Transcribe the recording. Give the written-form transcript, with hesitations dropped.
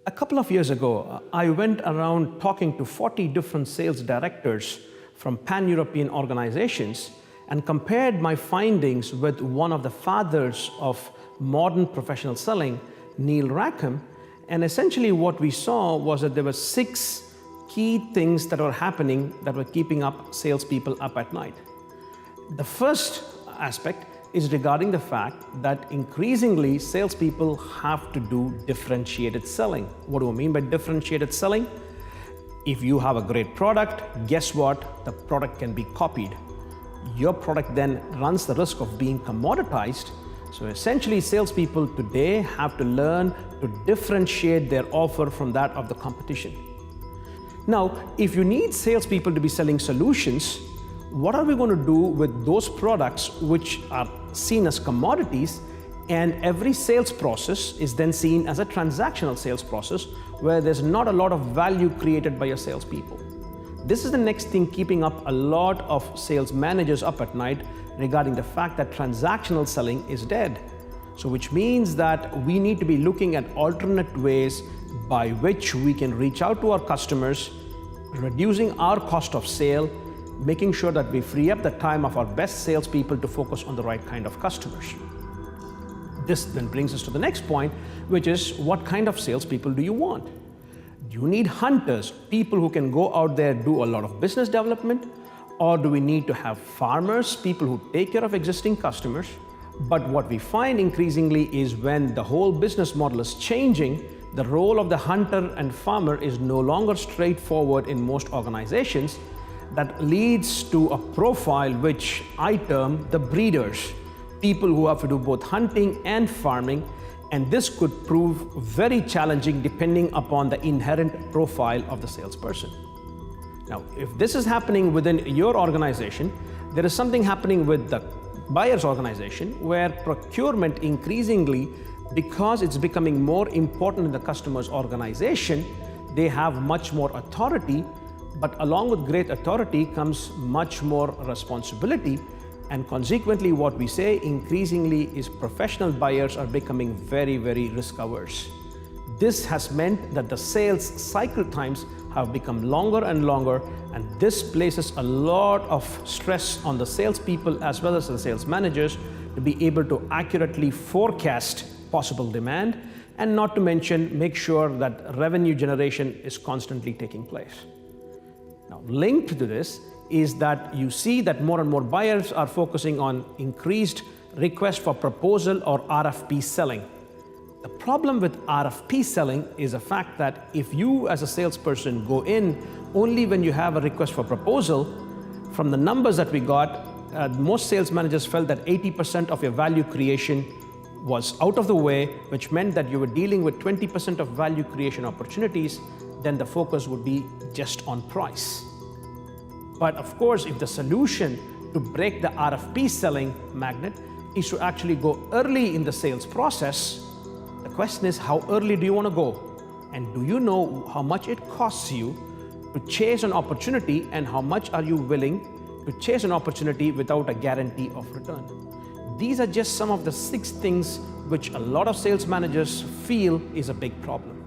A couple of years ago, I went around talking to 40 different sales directors from pan-European organizations and compared my findings with one of the fathers of modern professional selling, Neil Rackham. And essentially what we saw was that there were 6 key things that were happening that were keeping up salespeople up at night. The first aspect is regarding the fact that increasingly salespeople have to do differentiated selling. What do I mean by differentiated selling? If you have a great product, guess what? The product can be copied. Your product then runs the risk of being commoditized. So essentially salespeople today have to learn to differentiate their offer from that of the competition. Now, if you need salespeople to be selling solutions, what are we going to do with those products which are seen as commodities, and every sales process is then seen as a transactional sales process where there's not a lot of value created by your salespeople? This is the next thing keeping up a lot of sales managers up at night regarding the fact that transactional selling is dead. So which means that we need to be looking at alternate ways by which we can reach out to our customers, reducing our cost of sale, making sure that we free up the time of our best salespeople to focus on the right kind of customers. This then brings us to the next point, which is what kind of salespeople do you want? Do you need hunters, people who can go out there and do a lot of business development? Or do we need to have farmers, people who take care of existing customers? But what we find increasingly is when the whole business model is changing, the role of the hunter and farmer is no longer straightforward in most organizations. That leads to a profile which I term the breeders, people who have to do both hunting and farming, and this could prove very challenging depending upon the inherent profile of the salesperson. Now, if this is happening within your organization, there is something happening with the buyer's organization where procurement increasingly, because it's becoming more important in the customer's organization, they have much more authority. But along with great authority comes much more responsibility, and consequently what we say increasingly is professional buyers are becoming very, very risk averse. This has meant that the sales cycle times have become longer and longer, and this places a lot of stress on the salespeople as well as the sales managers to be able to accurately forecast possible demand, and not to mention make sure that revenue generation is constantly taking place. Now, linked to this is that you see that more and more buyers are focusing on increased request for proposal or RFP selling. The problem with RFP selling is the fact that if you as a salesperson go in only when you have a request for proposal, from the numbers that we got, most sales managers felt that 80% of your value creation was out of the way, which meant that you were dealing with 20% of value creation opportunities. Then the focus would be just on price. But of course, if the solution to break the RFP selling magnet is to actually go early in the sales process, the question is, how early do you want to go? And do you know how much it costs you to chase an opportunity, and how much are you willing to chase an opportunity without a guarantee of return? These are just some of the 6 things which a lot of sales managers feel is a big problem.